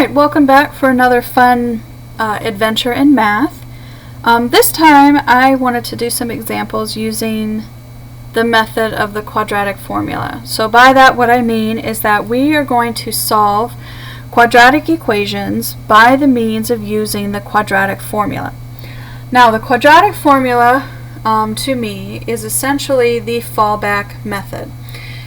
Alright, welcome back for another fun adventure in math. This time I wanted to do some examples using the method of the quadratic formula. So by that what I mean is that we are going to solve quadratic equations by the means of using the quadratic formula. Now the quadratic formula to me is essentially the fallback method.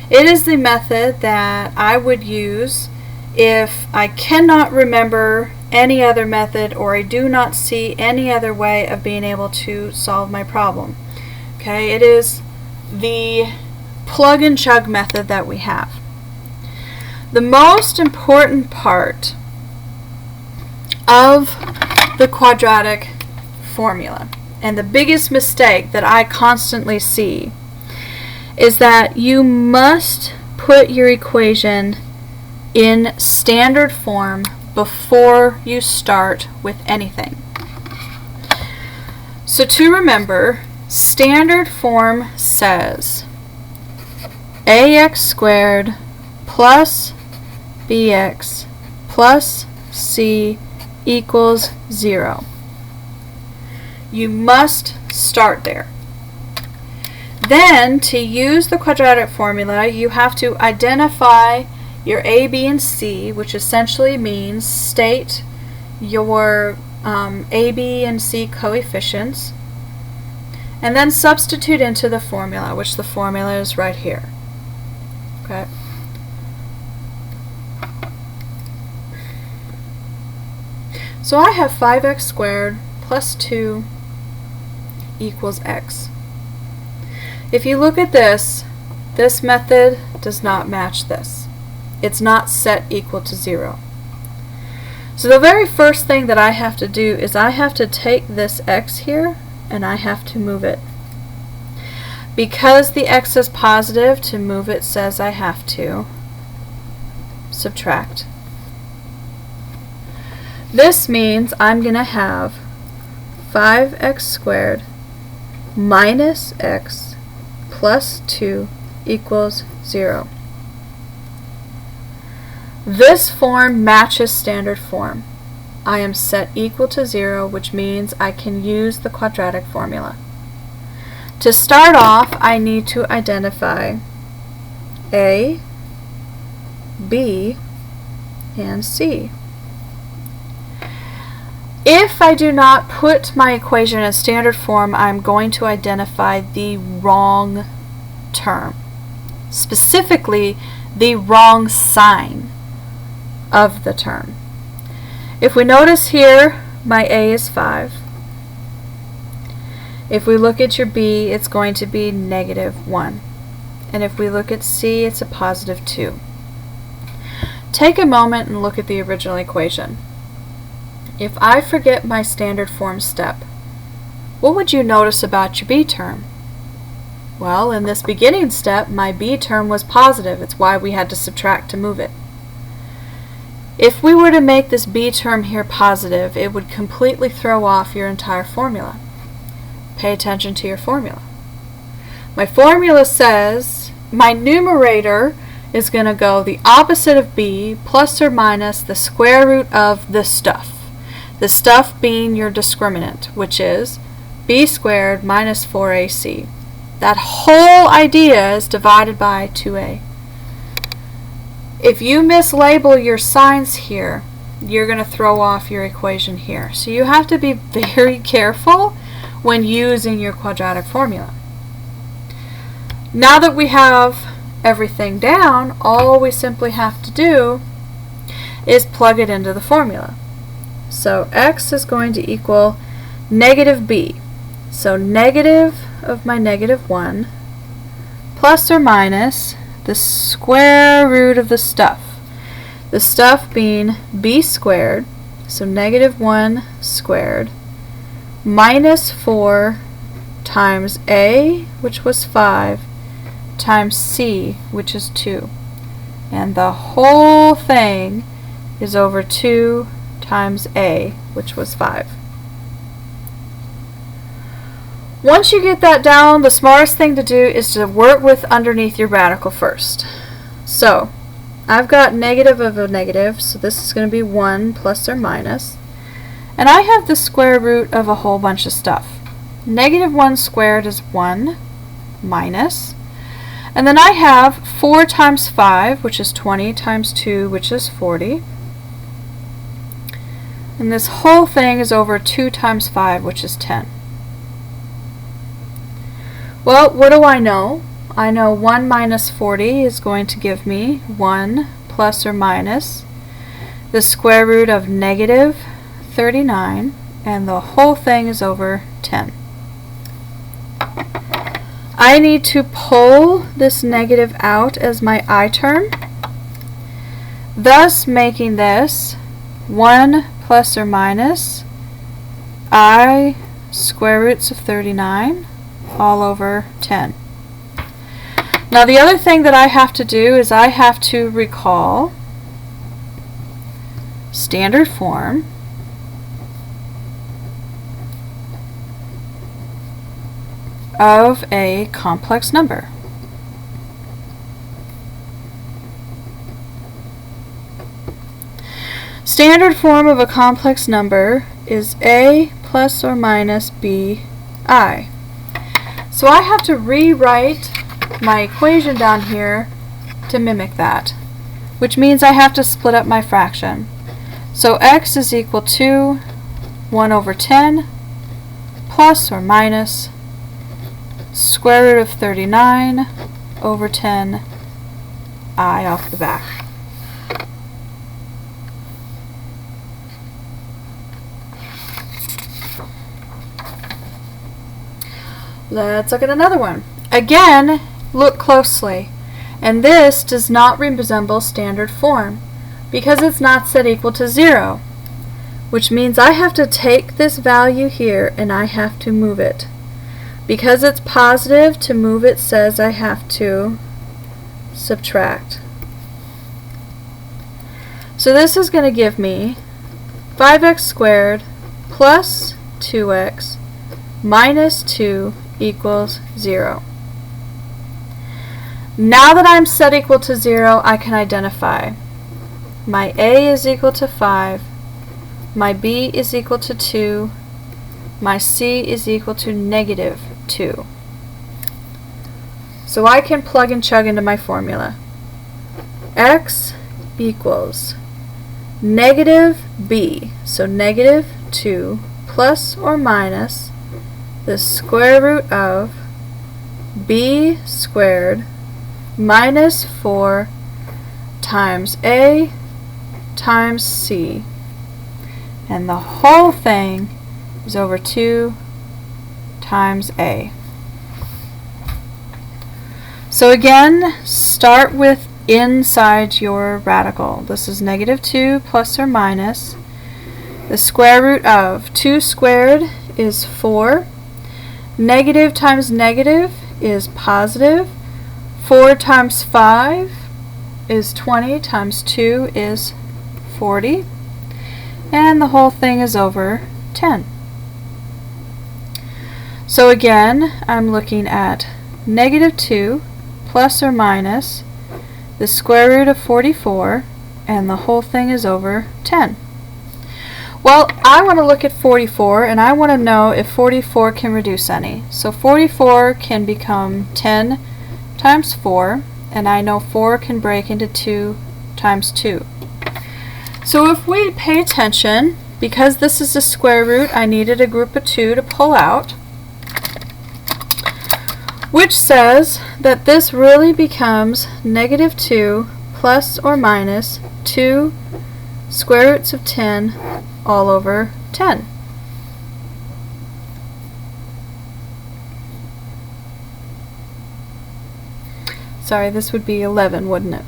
It is the method that I would use if I cannot remember any other method or I do not see any other way of being able to solve my problem. Okay, it is the plug and chug method that we have. The most important part of the quadratic formula, and the biggest mistake that I constantly see, is that you must put your equation in standard form before you start with anything. So to remember, standard form says ax squared plus bx plus c equals 0. You must start there. Then, to use the quadratic formula, you have to identify your a, b, and c, which essentially means state your a, b, and c coefficients, and then substitute into the formula, which the formula is right here. Okay. So I have 5x squared plus 2 equals x. If you look at this, this method does not match this. It's not set equal to 0. So the very first thing that I have to do is I have to take this x here and I have to move it. Because the x is positive, to move it says I have to subtract. This means I'm going to have 5x squared minus x plus 2 equals 0. This form matches standard form. I am set equal to 0, which means I can use the quadratic formula. To start off, I need to identify a, b, and c. If I do not put my equation in standard form, I'm going to identify the wrong term, specifically the wrong sign of the term. If we notice here, my a is 5. If we look at your b, it's going to be -1. And if we look at c, it's a +2. Take a moment and look at the original equation. If I forget my standard form step, what would you notice about your b term? Well, in this beginning step, my b term was positive. It's why we had to subtract to move it. If we were to make this b term here positive, it would completely throw off your entire formula. Pay attention to your formula. My formula says my numerator is going to go the opposite of b plus or minus the square root of the stuff. The stuff being your discriminant, which is b squared minus 4ac. That whole idea is divided by 2a. If you mislabel your signs here, you're going to throw off your equation here. So you have to be very careful when using your quadratic formula. Now that we have everything down, all we simply have to do is plug it into the formula. So x is going to equal -b. So negative of my -1 plus or minus the square root of the stuff. The stuff being b squared, so -1 squared, minus 4 times a, which was 5, times c, which is 2. And the whole thing is over 2 times a, which was 5. Once you get that down, the smartest thing to do is to work with underneath your radical first. So I've got negative of a negative, so this is going to be 1 plus or minus. And I have the square root of a whole bunch of stuff. Negative 1 squared is 1 minus. And then I have 4 times 5, which is 20, times 2, which is 40. And this whole thing is over 2 times 5, which is 10. Well, what do I know? I know 1 minus 40 is going to give me 1 plus or minus the square root of negative 39, and the whole thing is over 10. I need to pull this negative out as my I term, thus making this 1 plus or minus I square roots of 39 all over 10. Now the other thing that I have to do is I have to recall standard form of a complex number. Standard form of a complex number is a plus or minus bi. So I have to rewrite my equation down here to mimic that, which means I have to split up my fraction. So x is equal to 1 over 10 plus or minus square root of 39 over 10 I off the back. Let's look at another one. Again, look closely. And this does not resemble standard form because it's not set equal to 0, which means I have to take this value here and I have to move it. Because it's positive, to move it says I have to subtract. So this is going to give me 5x squared plus 2x minus 2 equals 0. Now that I'm set equal to 0, I can identify. My a is equal to 5, my b is equal to 2, my c is equal to negative 2. So I can plug and chug into my formula. X equals negative b, so negative 2 plus or minus the square root of b squared minus 4 times a times c, and the whole thing is over 2 times a. So again, start with inside your radical. This is negative 2 plus or minus the square root of 2 squared is 4. Negative times negative is positive. 4 times 5 is 20 times 2 is 40. And the whole thing is over 10. So again, I'm looking at negative 2 plus or minus the square root of 44, and the whole thing is over 10. Well, I want to look at 44, and I want to know if 44 can reduce any. So 44 can become 10 times 4, and I know 4 can break into 2 times 2. So if we pay attention, because this is a square root, I needed a group of 2 to pull out, which says that this really becomes negative 2 plus or minus 2 square roots of 10 all over 10. Sorry, this would be 11, wouldn't it?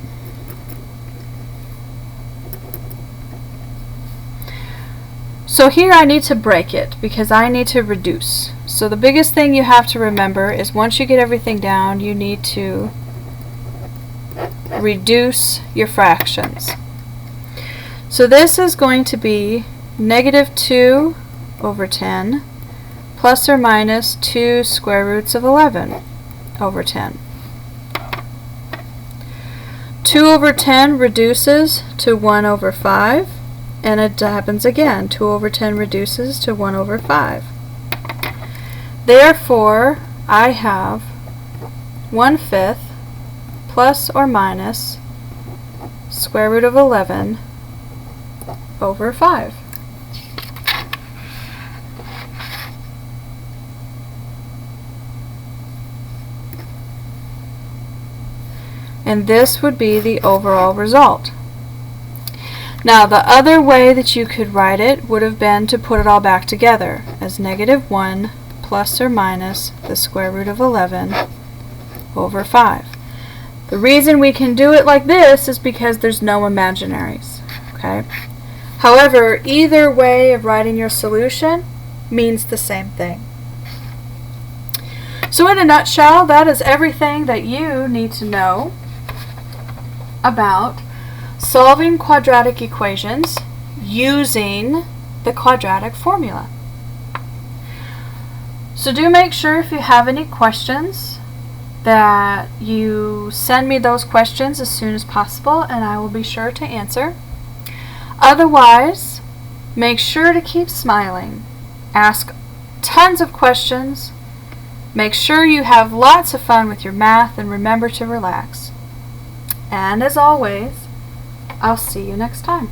So here I need to break it because I need to reduce. So the biggest thing you have to remember is once you get everything down, you need to reduce your fractions. So this is going to be negative 2 over 10 plus or minus 2 square roots of 11 over 10. 2 over 10 reduces to 1 over 5, and it happens again. 2 over 10 reduces to 1 over 5. Therefore, I have 1/5 plus or minus square root of 11 over 5. And this would be the overall result. Now, the other way that you could write it would have been to put it all back together as -1 plus or minus the square root of 11 over 5. The reason we can do it like this is because there's no imaginaries. Okay? However, either way of writing your solution means the same thing. So in a nutshell, that is everything that you need to know about solving quadratic equations using the quadratic formula. So do make sure if you have any questions that you send me those questions as soon as possible, and I will be sure to answer. Otherwise, make sure to keep smiling. Ask tons of questions. Make sure you have lots of fun with your math, and remember to relax. And as always, I'll see you next time.